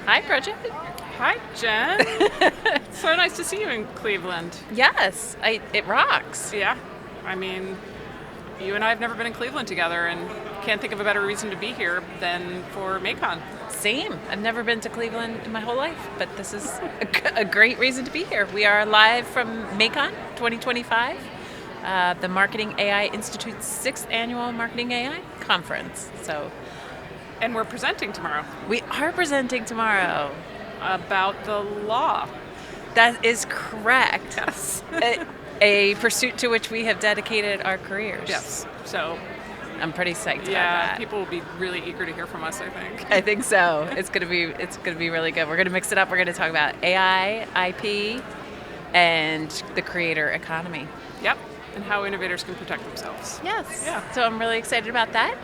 Hi, Bridget. Hi, Jen. So nice to see you in Cleveland. Yes, it rocks. Yeah, I mean, you and I have never been in Cleveland together, and can't think of a better reason to be here than for MAICON. Same. I've never been to Cleveland in my whole life, but this is a great reason to be here. We are live from MAICON 2025, the Marketing AI Institute's 6th annual Marketing AI conference. And we're presenting tomorrow We are presenting tomorrow. about the law. That is correct. Yes. A pursuit to which we have dedicated our careers. Yes. So, I'm pretty psyched about yeah, that. people will be really eager to hear from us, I think. I think so. It's gonna be really good. We're gonna mix it up. We're gonna talk about AI, IP, and the creator economy. Yep. And how innovators can protect themselves. Yes. Yeah. So I'm really excited about that.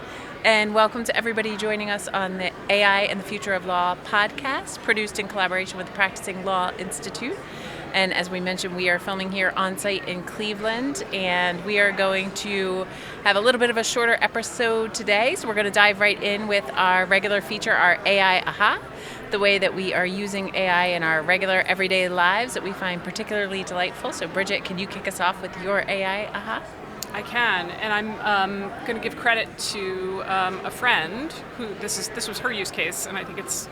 And welcome to everybody joining us on the AI and the Future of Law podcast, produced in collaboration with the Practicing Law Institute. And as we mentioned, we are filming here on site in Cleveland, and we are going to have a little bit of a shorter episode today. So we're going to dive right in with our regular feature, our AI Aha, the way that we are using AI in our regular everyday lives that we find particularly delightful. So Bridget, can you kick us off with your AI Aha? I can, and I'm going to give credit to a friend who this was her use case, and I think it's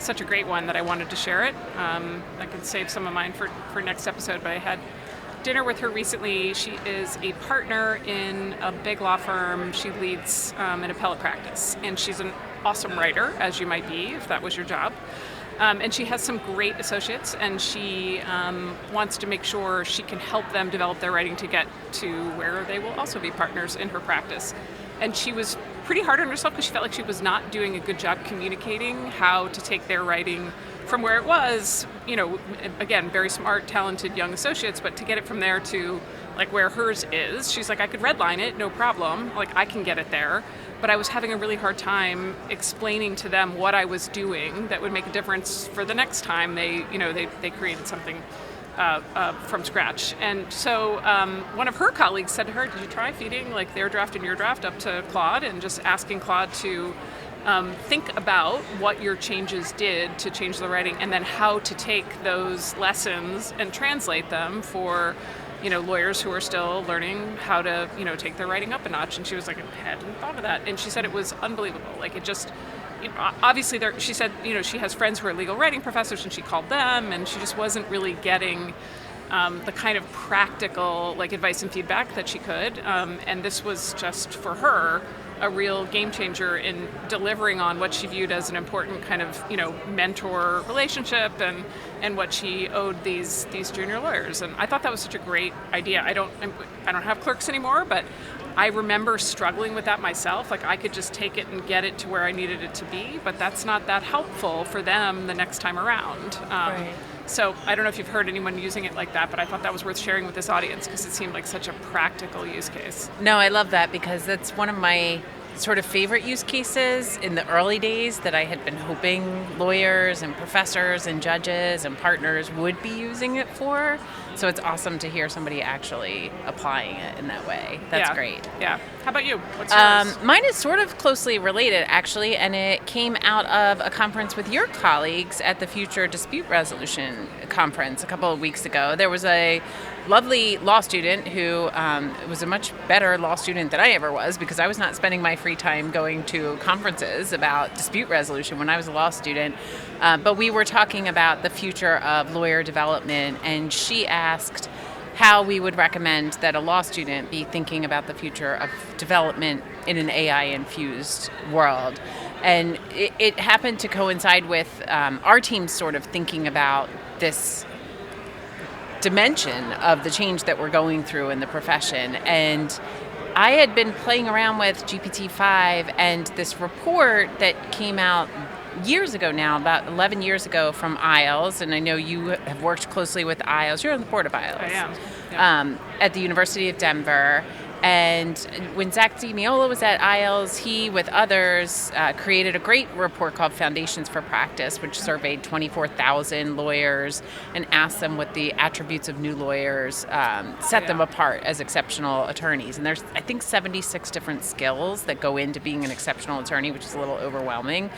such a great one that I wanted to share it. I could save some of mine for next episode, but I had dinner with her recently. She is a partner in a big law firm. She leads an appellate practice, and she's an awesome writer, as you might be if that was your job. And she has some great associates, and she wants to make sure she can help them develop their writing to get to where they will also be partners in her practice. And she was pretty hard on herself because she felt like she was not doing a good job communicating how to take their writing from where it was, again, very smart, talented young associates, but to get it from there to like where hers is. She's like, I could redline it, no problem. Like, I can get it there. But I was having a really hard time explaining to them what I was doing that would make a difference for the next time they created something from scratch. And so one of her colleagues said to her, did you try feeding like their draft and your draft up to Claude and just asking Claude to think about what your changes did to change the writing and then how to take those lessons and translate them for lawyers who are still learning how to, take their writing up a notch. And she was like, I hadn't thought of that. And she said it was unbelievable. Like, it just, obviously she said, she has friends who are legal writing professors, and she called them, and she just wasn't really getting the kind of practical, like, advice and feedback that she could. And this was just, for her, a real game changer in delivering on what she viewed as an important kind of, mentor relationship and what she owed these junior lawyers. And I thought that was such a great idea. I don't have clerks anymore, but I remember struggling with that myself. Like, I could just take it and get it to where I needed it to be, but that's not that helpful for them the next time around. Right. So I don't know if you've heard anyone using it like that, but I thought that was worth sharing with this audience because it seemed like such a practical use case. No, I love that because that's one of my sort of favorite use cases in the early days that I had been hoping lawyers and professors and judges and partners would be using it for. So it's awesome to hear somebody actually applying it in that way. That's great. Yeah. How about you? What's yours? Mine is sort of closely related, actually, and it came out of a conference with your colleagues at the Future Dispute Resolution Conference a couple of weeks ago. There was a lovely law student who was a much better law student than I ever was because I was not spending my free time going to conferences about dispute resolution when I was a law student. But we were talking about the future of lawyer development, and she asked how we would recommend that a law student be thinking about the future of development in an AI-infused world. And it happened to coincide with our team sort of thinking about this dimension of the change that we're going through in the profession. And I had been playing around with GPT-5 and this report that came out years ago now, about 11 years ago from ILES, and I know you have worked closely with ILES. You're on the board of ILES. I am. Yeah. At the University of Denver. And when Zach DiMiola was at ILES, he, with others, created a great report called Foundations for Practice, which surveyed 24,000 lawyers and asked them what the attributes of new lawyers set them apart as exceptional attorneys. And there's, I think, 76 different skills that go into being an exceptional attorney, which is a little overwhelming.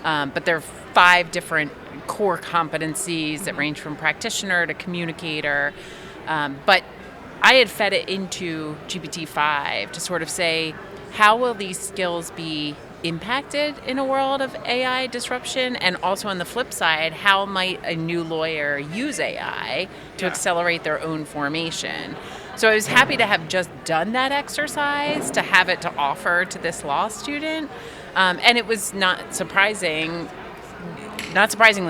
But there are 5 different core competencies that range from practitioner to communicator. But I had fed it into GPT-5 to sort of say, how will these skills be impacted in a world of AI disruption? And also on the flip side, how might a new lawyer use AI to accelerate their own formation? So I was happy to have just done that exercise, to have it to offer to this law student. And it was not surprisingly,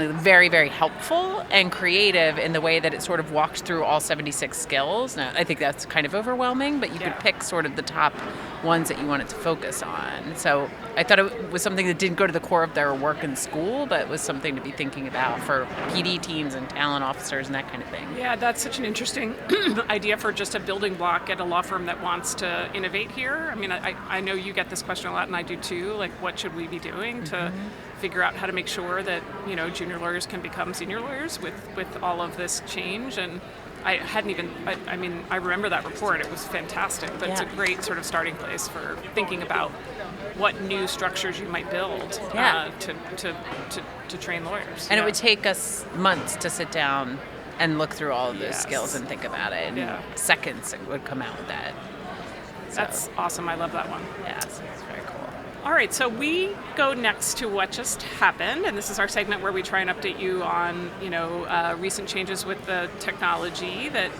very, very helpful and creative in the way that it sort of walked through all 76 skills. Now, I think that's kind of overwhelming, but you could pick sort of the top ones that you wanted to focus on. So I thought it was something that didn't go to the core of their work in school, but was something to be thinking about for PD teams and talent officers and that kind of thing. Yeah, that's such an interesting idea for just a building block at a law firm that wants to innovate here. I mean, I know you get this question a lot, and I do too. Like, what should we be doing to figure out how to make sure that, you know, junior lawyers can become senior lawyers with all of this change? And I hadn't even, I mean, I remember that report. It was fantastic, but it's a great sort of starting place for thinking about what new structures you might build to train lawyers. And it would take us months to sit down and look through all of those skills and think about it. And seconds it would come out with that. So, that's awesome. I love that one. Yeah, so it's very cool. All right, so we go next to what just happened, and this is our segment where we try and update you on, you know, recent changes with the technology that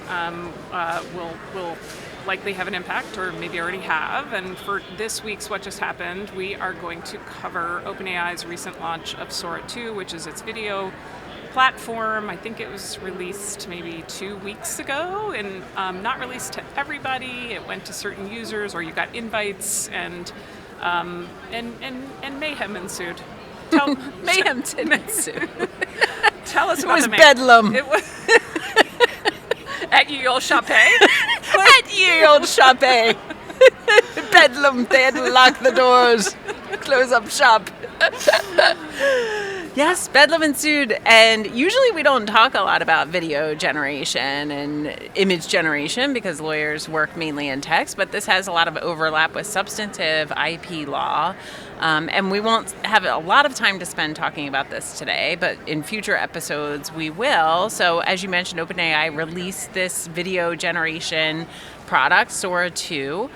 will likely have an impact, or maybe already have. And for this week's What Just Happened, we are going to cover OpenAI's recent launch of Sora 2, which is its video platform. I think it was released maybe 2 weeks ago, and not released to everybody. It went to certain users, or you got invites, and mayhem ensued. Mayhem ensued. Tell us about the bedlam. It was at ye old Chape. At ye old Chape. Bedlam. They had to lock the doors, close up shop. Yes, bedlam ensued, and usually we don't talk a lot about video generation and image generation because lawyers work mainly in text, but this has a lot of overlap with substantive IP law, and we won't have a lot of time to spend talking about this today, but in future episodes we will. So as you mentioned, OpenAI released this video generation product, Sora 2,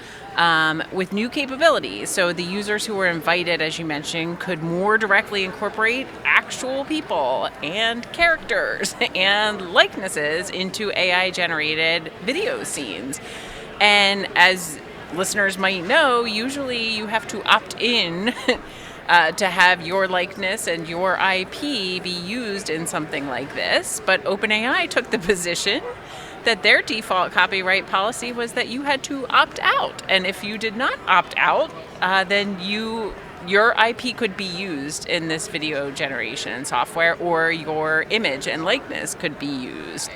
with new capabilities. So the users who were invited, as you mentioned, could more directly incorporate actual people and characters and likenesses into AI-generated video scenes. And as listeners might know, usually you have to opt in to have your likeness and your IP be used in something like this. But OpenAI took the position that their default copyright policy was that you had to opt out. And if you did not opt out, then your IP could be used in this video generation software, or your image and likeness could be used.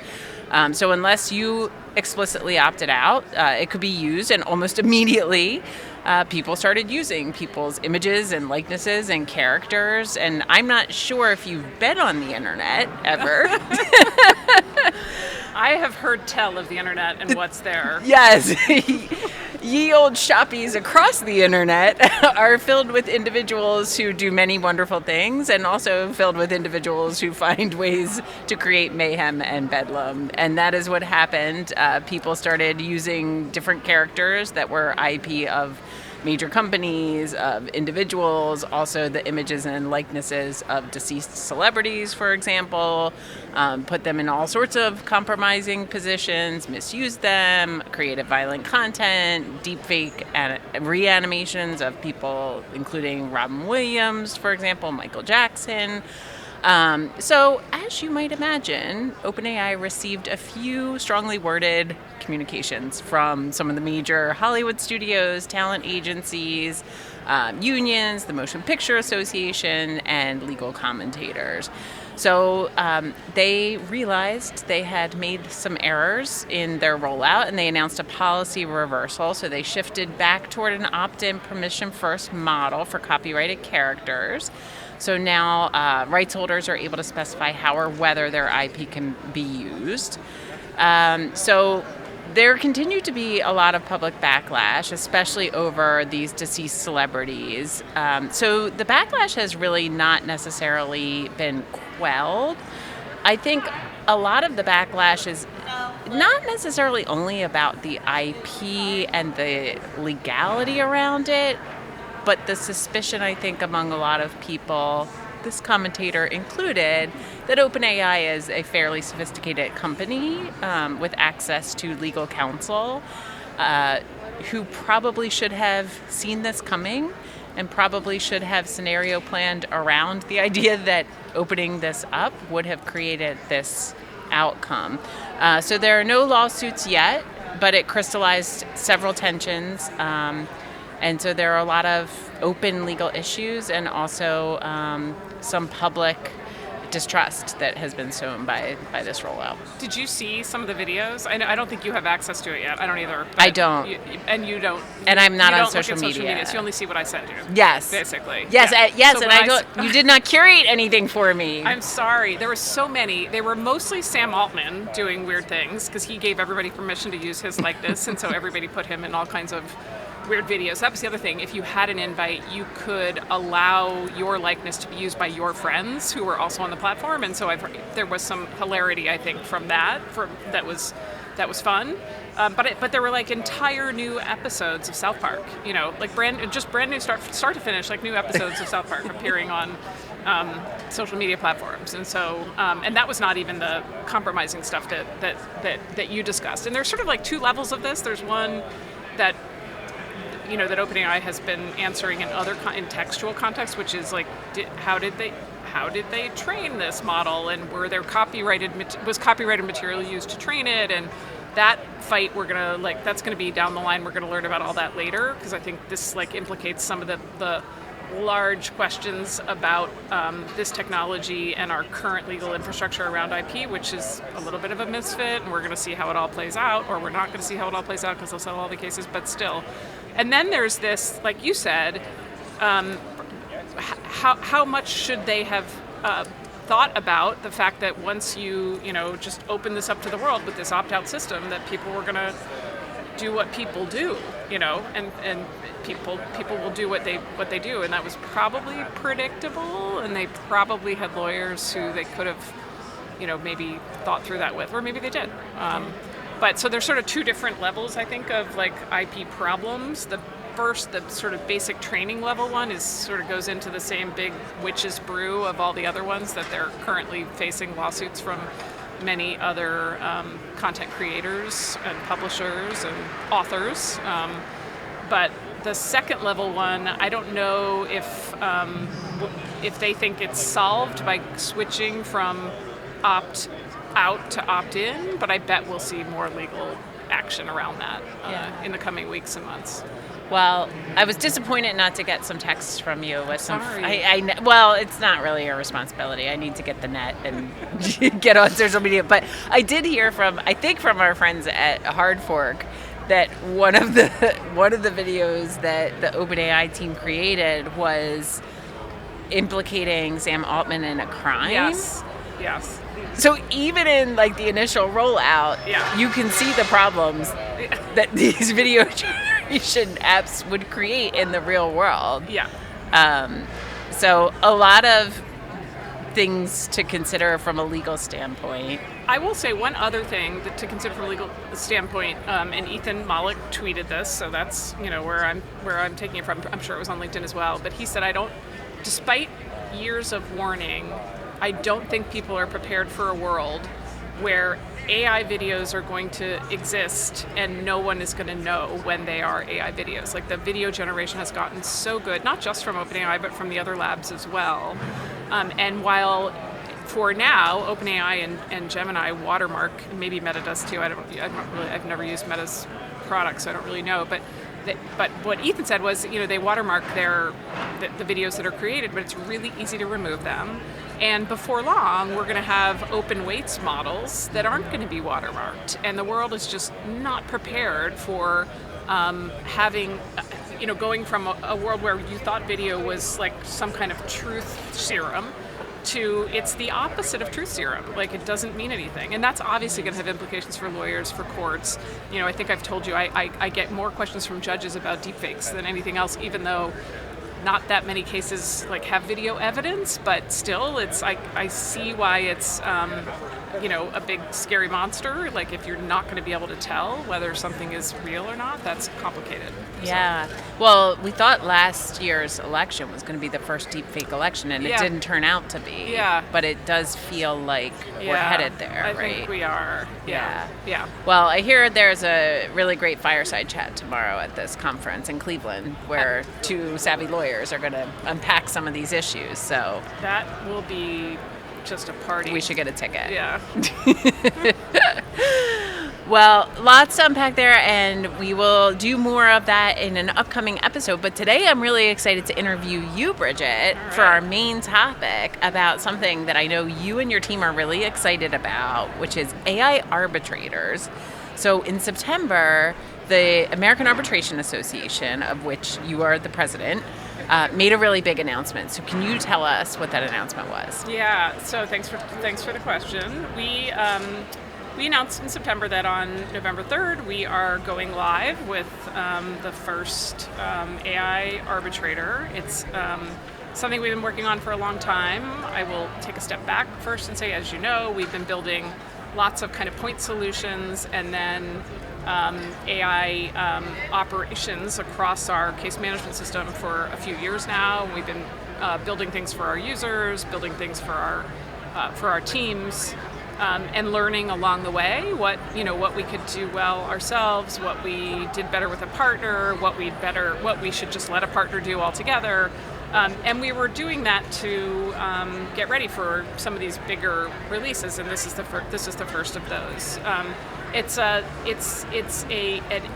So unless you explicitly opted out, it could be used, and almost immediately people started using people's images and likenesses and characters. And I'm not sure if you've been on the internet ever. I have heard tell of the internet and what's there. Yes. Ye old shoppies across the internet are filled with individuals who do many wonderful things, and also filled with individuals who find ways to create mayhem and bedlam. And that is what happened. People started using different characters that were IP of major companies, of individuals, also the images and likenesses of deceased celebrities, for example, put them in all sorts of compromising positions, misused them, created violent content, deepfake reanimations of people, including Robin Williams, for example, Michael Jackson. So, as you might imagine, OpenAI received a few strongly worded communications from some of the major Hollywood studios, talent agencies, unions, the Motion Picture Association, and legal commentators. So they realized they had made some errors in their rollout, and they announced a policy reversal. So they shifted back toward an opt-in permission-first model for copyrighted characters. So now rights holders are able to specify how or whether their IP can be used. So There continued to be a lot of public backlash, especially over these deceased celebrities. So the backlash has really not necessarily been quelled. I think a lot of the backlash is not necessarily only about the IP and the legality around it, but the suspicion, I think, among a lot of people, this commentator included, that OpenAI is a fairly sophisticated company with access to legal counsel who probably should have seen this coming and probably should have scenario planned around the idea that opening this up would have created this outcome. So there are no lawsuits yet, but it crystallized several tensions. And so there are a lot of open legal issues and also some public distrust that has been sown by this rollout. Did you see some of the videos? I don't think you have access to it yet. I don't either. I don't. You don't. And I'm not on social media. So you only see what I send you. Yes. Basically. Yes. Yeah. Yes. So and you did not curate anything for me. I'm sorry. There were so many. They were mostly Sam Altman doing weird things because he gave everybody permission to use his likeness, and so everybody put him in all kinds of weird videos. That was the other thing. If you had an invite, you could allow your likeness to be used by your friends who were also on the platform, and so there was some hilarity, I think, from that. That was fun. But there were like entire new episodes of South Park. You know, like brand new start to finish, like new episodes of South Park appearing on social media platforms, and so and that was not even the compromising stuff that you discussed. And there's sort of like two levels of this. There's one that that OpenAI has been answering in textual context, which is like, how did they train this model, and was copyrighted material used to train it? And that fight, that's gonna be down the line. We're gonna learn about all that later, because I think this implicates some of the large questions about this technology and our current legal infrastructure around IP, which is a little bit of a misfit, and we're going to see how it all plays out, or we're not going to see how it all plays out because they'll settle all the cases, but still. And then there's this, like you said, how much should they have thought about the fact that once you just open this up to the world with this opt-out system, that people were going to do what people do, and people will do what they do, and that was probably predictable, and they probably had lawyers who they could have, maybe thought through that with, or maybe they did. But so there's sort of two different levels, I think, of like IP problems. The sort of basic training level one sort of goes into the same big witch's brew of all the other ones that they're currently facing lawsuits from many other content creators and publishers and authors. But the second level one, I don't know if they think it's solved by switching from opt-out to opt-in, but I bet we'll see more legal action around that in the coming weeks and months. Well, I was disappointed not to get some texts from you with some. Sorry. Well, it's not really your responsibility. I need to get the net and get on social media. But I did hear from our friends at Hard Fork that one of the videos that the OpenAI team created was implicating Sam Altman in a crime. Yes. So even in like the initial rollout, you can see the problems that these video generation apps would create in the real world. Yeah. So a lot of things to consider from a legal standpoint. I will say one other thing to consider from a legal standpoint, and Ethan Mollick tweeted this, so that's where I'm taking it from. I'm sure it was on LinkedIn as well. But he said, despite years of warning, I don't think people are prepared for a world where AI videos are going to exist and no one is going to know when they are AI videos. Like, the video generation has gotten so good, not just from OpenAI, but from the other labs as well. And while for now, OpenAI and Gemini watermark, maybe Meta does too. I've never used Meta's products, so I don't really know. But what Ethan said was, they watermark the videos that are created, but it's really easy to remove them. And before long, we're going to have open weights models that aren't going to be watermarked. And the world is just not prepared for having, going from a world where you thought video was like some kind of truth serum to it's the opposite of truth serum. Like, it doesn't mean anything. And that's obviously going to have implications for lawyers, for courts. I think I've told you I get more questions from judges about deepfakes than anything else, even though not that many cases like have video evidence, but still I see why it's a big scary monster. Like, if you're not going to be able to tell whether something is real or not, that's complicated. Yeah. Well, we thought last year's election was going to be the first deepfake election, and it didn't turn out to be. Yeah. But it does feel like we're headed there, I right? think we are. Yeah. Well, I hear there's a really great fireside chat tomorrow at this conference in Cleveland where two savvy lawyers are going to unpack some of these issues. So that will be just a party. We should get a ticket. Yeah. Well, lots to unpack there, and we will do more of that in an upcoming episode. But today I'm really excited to interview you, Bridget, for our main topic about something that I know you and your team are really excited about, which is AI arbitrators. So in September, the American Arbitration Association, of which you are the president, made a really big announcement. So can you tell us what that announcement was? Yeah, so thanks for the question. We announced in September that on November 3rd, we are going live with the first AI arbitrator. It's something we've been working on for a long time. I will take a step back first and say, as you know, we've been building lots of kind of point solutions and then AI operations across our case management system for a few years now. We've been building things for our users, building things for our teams, and learning along the way what we could do well ourselves, what we did better with a partner, what we should just let a partner do altogether. And we were doing that to get ready for some of these bigger releases, and this is the first of those. It's an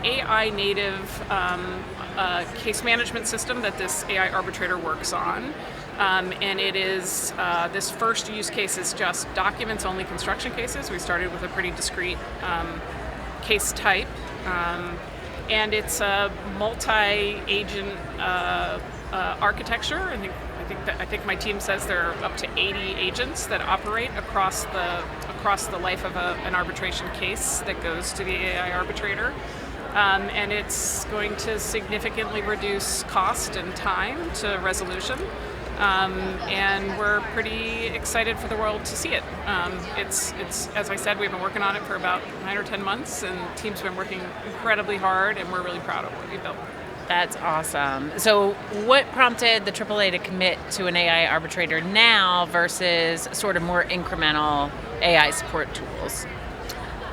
AI native case management system that this AI arbitrator works on, and it is this first use case is just documents only construction cases. We started with a pretty discrete case type, and it's a multi-agent architecture. I think my team says there are up to 80 agents that operate across the life of an arbitration case that goes to the AI arbitrator, and it's going to significantly reduce cost and time to resolution. And we're pretty excited for the world to see it. It's as I said, we've been working on it for about 9 or 10 months, and the team's been working incredibly hard, and we're really proud of what we built. That's awesome. So what prompted the AAA to commit to an AI arbitrator now versus sort of more incremental AI support tools?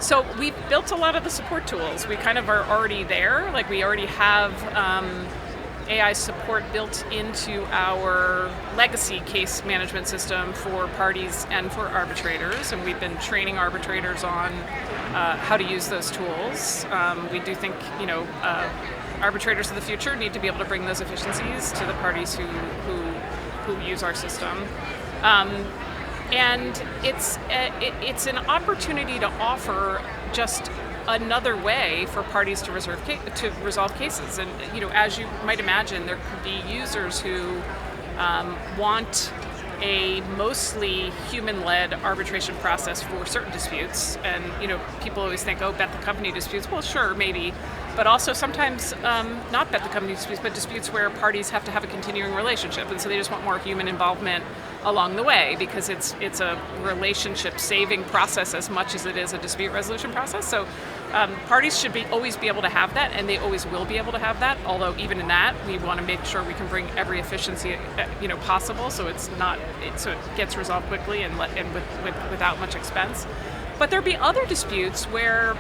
So we've built a lot of the support tools. We kind of are already there. Like, we already have AI support built into our legacy case management system for parties and for arbitrators, and we've been training arbitrators on how to use those tools. We do think, arbitrators of the future need to be able to bring those efficiencies to the parties who use our system. And it's an opportunity to offer just another way for parties to resolve cases. And as you might imagine, there could be users who want a mostly human-led arbitration process for certain disputes. And people always think, oh, bet the company disputes. Well, sure, maybe. But also sometimes not bet the company disputes, but disputes where parties have to have a continuing relationship. And so they just want more human involvement along the way, because it's a relationship-saving process as much as it is a dispute resolution process. So parties should always be able to have that, and they always will be able to have that. Although even in that, we want to make sure we can bring every efficiency possible, so it gets resolved quickly and without much expense. But there'll be other disputes where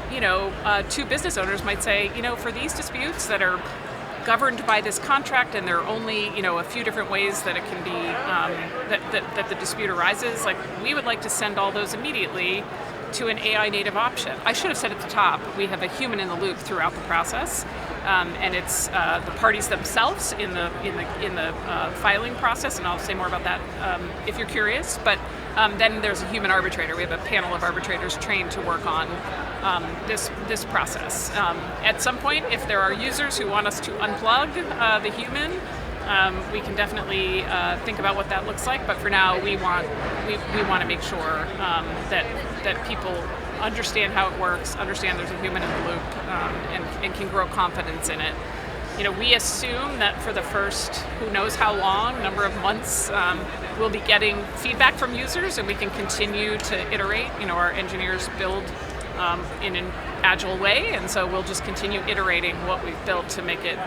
two business owners might say, for these disputes that are governed by this contract, and there are only a few different ways that it can be that the dispute arises. Like, we would like to send all those immediately to an AI native option. I should have said at the top, we have a human in the loop throughout the process, and it's the parties themselves in the filing process, and I'll say more about that if you're curious. But then there's a human arbitrator. We have a panel of arbitrators trained to work on this process. At some point, if there are users who want us to unplug the human, we can definitely think about what that looks like. But for now, we want to make sure that people understand how it works, understand there's a human in the loop, and can grow confidence in it. We assume that for the first, who knows how long, number of months, we'll be getting feedback from users, and we can continue to iterate. Our engineers build in an agile way, and so we'll just continue iterating what we've built to make it,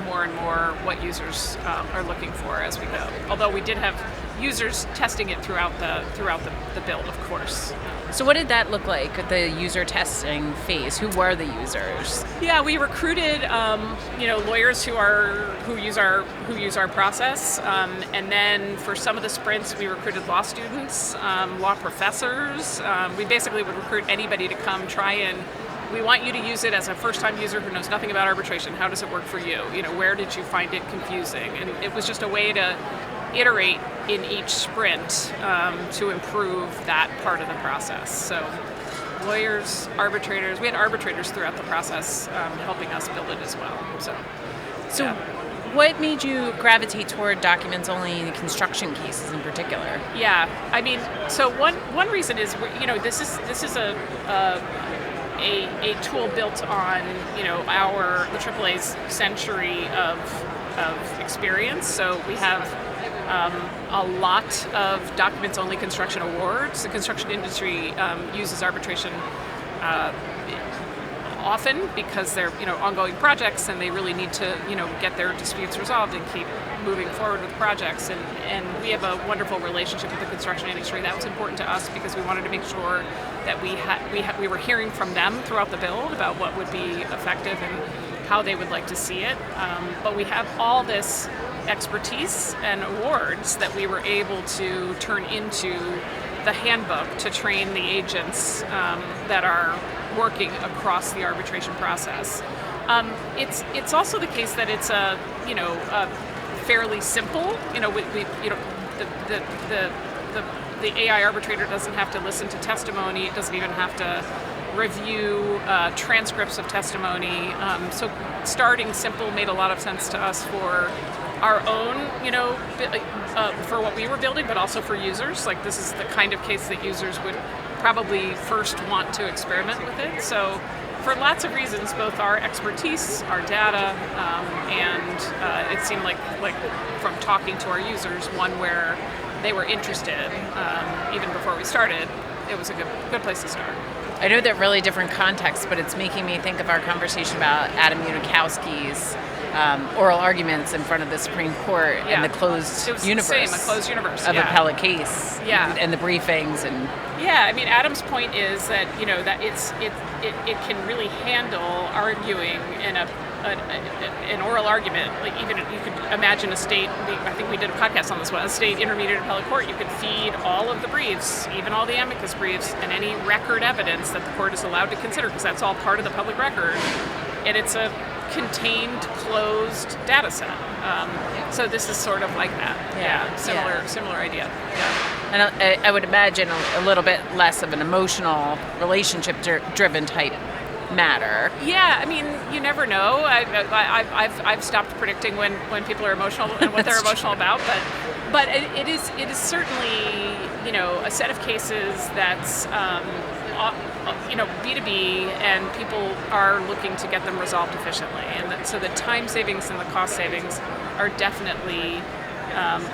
more and more what users are looking for as we go. Although we did have users testing it throughout the build, of course. So what did that look like at the user testing phase? Who were the users? Yeah, we recruited lawyers who use our process, and then for some of the sprints we recruited law students, law professors. We basically would recruit anybody to come try and. We want you to use it as a first-time user who knows nothing about arbitration. How does it work for you? Where did you find it confusing? And it was just a way to iterate in each sprint to improve that part of the process. So lawyers, arbitrators, we had arbitrators throughout the process helping us build it as well. So yeah. What made you gravitate toward documents-only construction cases in particular? Yeah, so one reason is, this is a tool built on the AAA's century of experience. So we have a lot of documents-only construction awards. The construction industry uses arbitration often because they're ongoing projects, and they really need to get their disputes resolved and keep moving forward with projects. And we have a wonderful relationship with the construction industry. That was important to us because we wanted to make sure that we were hearing from them throughout the build about what would be effective and how they would like to see it. But we have all this expertise and awards that we were able to turn into the handbook to train the agents that are working across the arbitration process. It's also the case that it's a fairly simple. The AI arbitrator doesn't have to listen to testimony. It doesn't even have to review transcripts of testimony. So starting simple made a lot of sense to us for our own, for what we were building, but also for users. Like, this is the kind of case that users would probably first want to experiment with it. So for lots of reasons, both our expertise, our data, and it seemed like from talking to our users, one where they were interested, even before we started, it was a good place to start. I know they're really different contexts, but it's making me think of our conversation about Adam Unikowski's oral arguments in front of the Supreme Court and the closed universe. The same, a closed universe of appellate case. Yeah. And the briefings and. Yeah, Adam's point is that that it can really handle arguing in an oral argument. Like, even you could imagine a state. I think we did a podcast on this one. A state intermediate appellate court. You could feed all of the briefs, even all the amicus briefs, and any record evidence that the court is allowed to consider, because that's all part of the public record, and it's a contained, closed data set. So this is sort of like that. Similar idea. Yeah. And I would imagine a little bit less of an emotional, relationship-driven type matter. Yeah, you never know. I've stopped predicting when people are emotional and what they're emotional about, but it is certainly a set of cases that's B2B, and people are looking to get them resolved efficiently, and so the time savings and the cost savings are definitely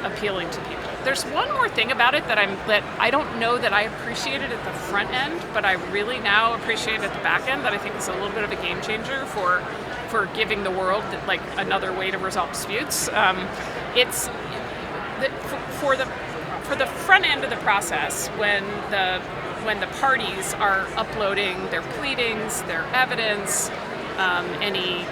appealing to people. There's one more thing about it that I don't know that I appreciated at the front end, but I really now appreciate at the back end, that I think is a little bit of a game changer for giving the world another way to resolve disputes. It's for the front end of the process, when the parties are uploading their pleadings, their evidence, any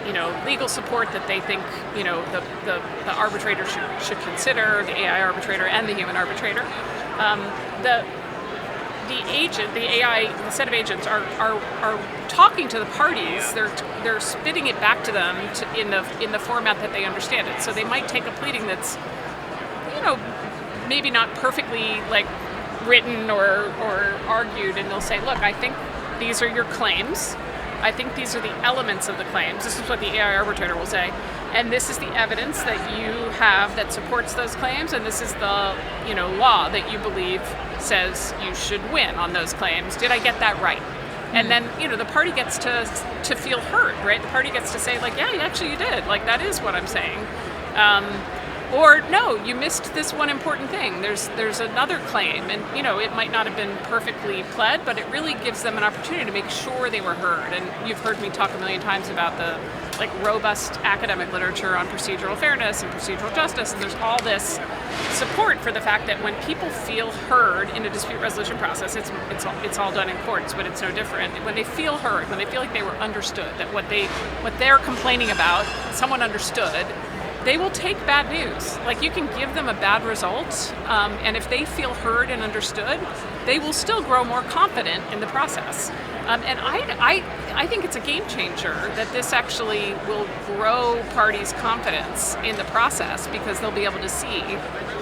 legal support that they think the arbitrator should consider, the AI arbitrator and the human arbitrator. The set of agents are talking to the parties. They're spitting it back to them in the format that they understand it. So they might take a pleading that's maybe not perfectly written or argued, and they'll say, look, I think these are your claims. I think these are the elements of the claims. This is what the AI arbitrator will say. and this is the evidence that you have that supports those claims, and this is the law that you believe says you should win on those claims. Did I get that right? And then the party gets to feel heard, right? The party gets to say like, yeah, actually you did. Like that is what I'm saying. Or no, you missed this one important thing. There's another claim, and it might not have been perfectly pled, but it really gives them an opportunity to make sure they were heard. And you've heard me talk a million times about the robust academic literature on procedural fairness and procedural justice, and there's all this support for the fact that when people feel heard in a dispute resolution process, it's all done in courts, but it's no different. When they feel heard, when they feel like they were understood, that what they're complaining about, someone understood, they will take bad news. Like you can give them a bad result, and if they feel heard and understood, they will still grow more confident in the process. And I think it's a game changer that this actually will grow parties' confidence in the process, because they'll be able to see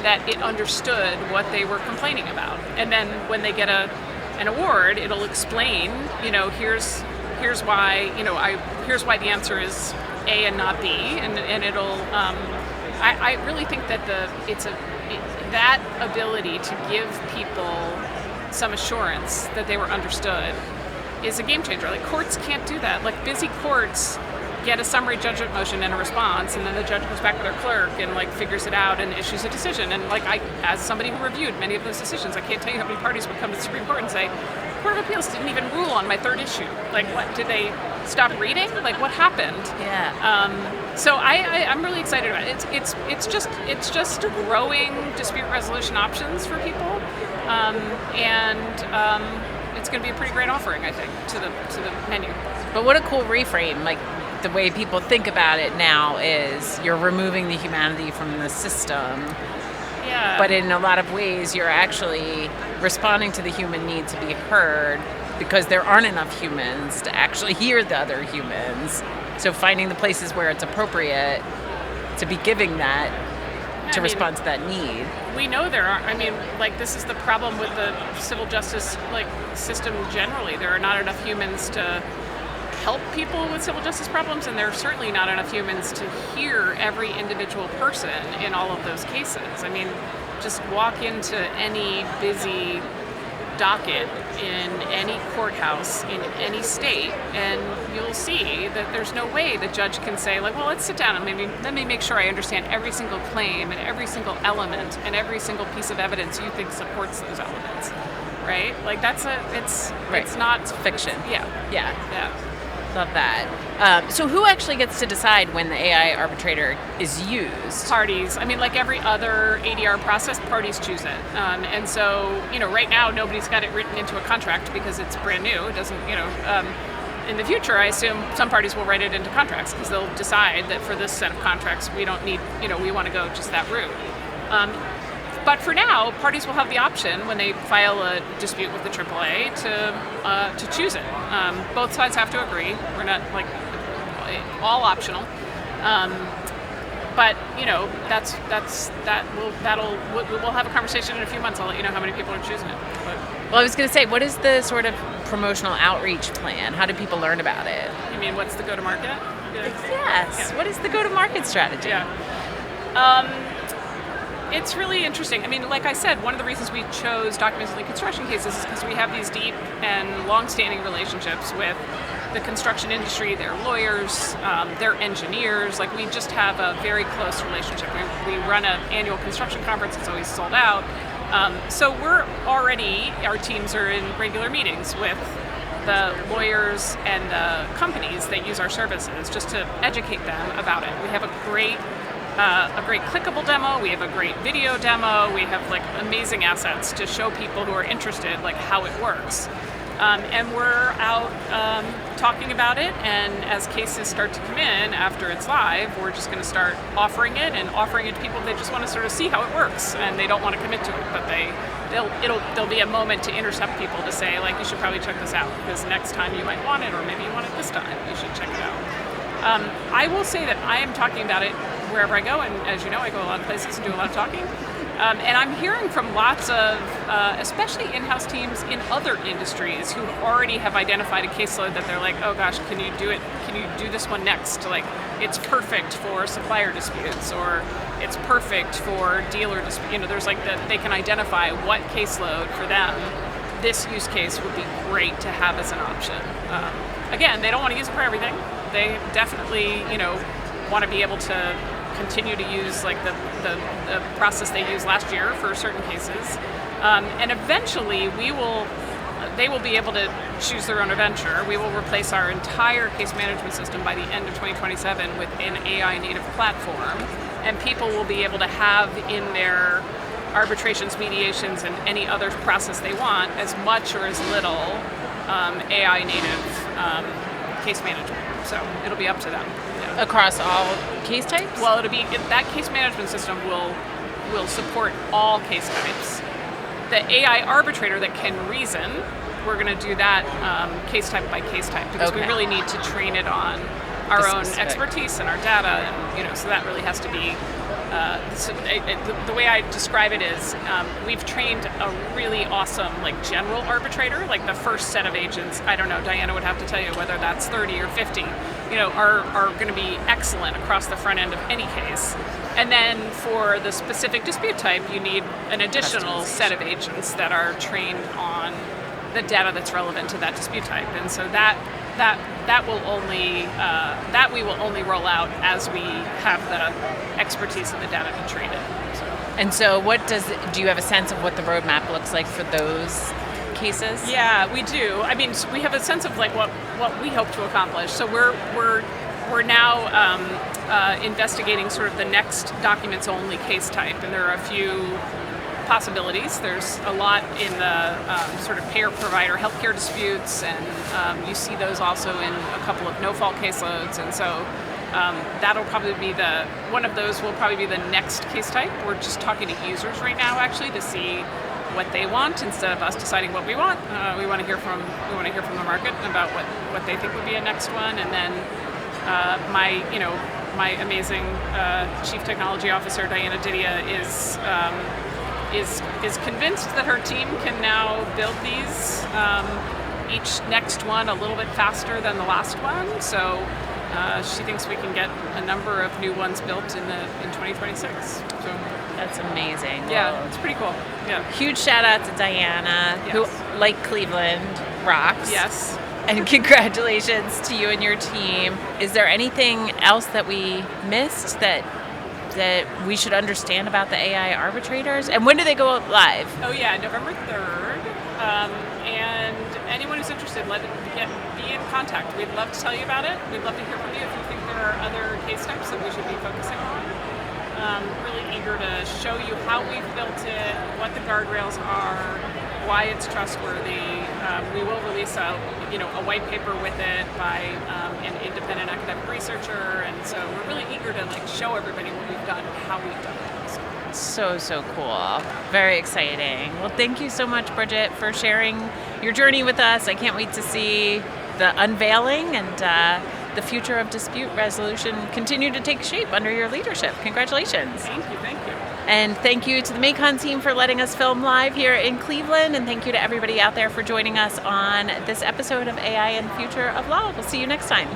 that it understood what they were complaining about. And then when they get an award, it'll explain, here's why, here's why the answer is A and not B, and it'll. I really think that that ability to give people some assurance that they were understood is a game changer. Like courts can't do that. Like busy courts get a summary judgment motion and a response, and then the judge goes back to their clerk and figures it out and issues a decision. And as somebody who reviewed many of those decisions, I can't tell you how many parties would come to the Supreme Court and say, Court of Appeals didn't even rule on my third issue. Like, what, did they stop reading? Like, what happened? Yeah. So I'm really excited about it. It's just growing dispute resolution options for people, and it's going to be a pretty great offering, I think, to the menu. But what a cool reframe! Like the way people think about it now is you're removing the humanity from the system. Yeah. But in a lot of ways, you're actually responding to the human need to be heard, because there aren't enough humans to actually hear the other humans. So finding the places where it's appropriate to be giving that, to respond to that need. We know there are. This is the problem with the civil justice system generally. There are not enough humans to help people with civil justice problems, and there are certainly not enough humans to hear every individual person in all of those cases. Just walk into any busy docket in any courthouse in any state, and you'll see that there's no way the judge can say, well, let's sit down and let me make sure I understand every single claim and every single element and every single piece of evidence you think supports those elements, right? It's not... It's fiction. Yeah. Love that. So who actually gets to decide when the AI arbitrator is used? Parties. Every other ADR process, parties choose it. And so, right now nobody's got it written into a contract because it's brand new. It doesn't, in the future, I assume some parties will write it into contracts because they'll decide that for this set of contracts we don't need, we want to go just that route. But for now, parties will have the option when they file a dispute with the AAA to choose it. Both sides have to agree. We're not all optional. But we'll have a conversation in a few months. I'll let you know how many people are choosing it. Well, I was going to say, what is the sort of promotional outreach plan? How do people learn about it? You mean what's the go-to-market? Yes. Yeah. What is the go-to-market strategy? Yeah. It's really interesting. Like I said, one of the reasons we chose documented legal construction cases is because we have these deep and long-standing relationships with the construction industry, their lawyers, their engineers. We just have a very close relationship. We run an annual construction conference. It's always sold out. So our teams are in regular meetings with the lawyers and the companies that use our services just to educate them about it. We have a great clickable demo. We have a great video demo. We have amazing assets to show people who are interested how it works. And we're out talking about it, and as cases start to come in after it's live, we're just going to start offering it to people that just want to sort of see how it works, and they don't want to commit to it, but there'll be a moment to intercept people to say, you should probably check this out, because next time you might want it, or maybe you want it this time, you should check it out. I will say that I am talking about it wherever I go, and as you know, I go a lot of places and do a lot of talking. And I'm hearing from lots of, especially in-house teams in other industries who already have identified a caseload that they're like, oh gosh, can you do it? Can you do this one next? Like, it's perfect for supplier disputes, or it's perfect for dealer disputes. You know, there's like that they can identify what caseload for them this use case would be great to have as an option. Again, they don't want to use it for everything. They definitely, want to be able to continue to use like the process they used last year for certain cases, and eventually they will be able to choose their own adventure. We will replace our entire case management system by the end of 2027 with an AI native platform, and people will be able to have in their arbitrations, mediations, and any other process they want as much or as little AI native case management. So it'll be up to them. Yeah. Across all case types? Well, that case management system will support all case types. The AI arbitrator that can reason, we're going to do that case type by case type, because we really need to train it on our own expertise and our data, and so that really has to be. The way I describe it is, we've trained a really awesome general arbitrator, like the first set of agents. I don't know, Diana would have to tell you whether that's 30 or 50. Are going to be excellent across the front end of any case. And then for the specific dispute type, you need an additional set of agents that are trained on the data that's relevant to that dispute type. And so that we will only roll out as we have the expertise and the data to train it. So. And so do you have a sense of what the roadmap looks like for those cases? Yeah, we do. I mean, we have a sense of what we hope to accomplish. So we're now investigating sort of the next documents only case type, and there are a few possibilities. There's a lot in the sort of payer-provider healthcare disputes, and you see those also in a couple of no-fault caseloads, and so that'll probably be one of those will probably be the next case type. We're just talking to users right now, actually, to see what they want instead of us deciding what we want. We want to hear from the market about what they think would be a next one, and then my amazing chief technology officer Diana Didia is convinced that her team can now build these each next one a little bit faster than the last one. So she thinks we can get a number of new ones built in 2026. So. That's amazing. Yeah, it's pretty cool. Yeah. Huge shout out to Diana, who, like Cleveland, rocks. Yes. And congratulations to you and your team. Is there anything else that we missed that we should understand about the AI arbitrators? And when do they go live? Oh yeah, November 3rd. And anyone who's interested, be in contact. We'd love to tell you about it. We'd love to hear from you if you think there are other case types that we should be focusing on. Really eager to show you how we've built it, what the guardrails are, why it's trustworthy. We will release a white paper with it by an independent academic researcher, and so we're really eager to show everybody what we've done, how we've done it. So cool. Very exciting. Well, thank you so much, Bridget, for sharing your journey with us. I can't wait to see the unveiling and the future of dispute resolution continue to take shape under your leadership. Congratulations. Thank you. And thank you to the MAICON team for letting us film live here in Cleveland. And thank you to everybody out there for joining us on this episode of AI and Future of Law. We'll see you next time.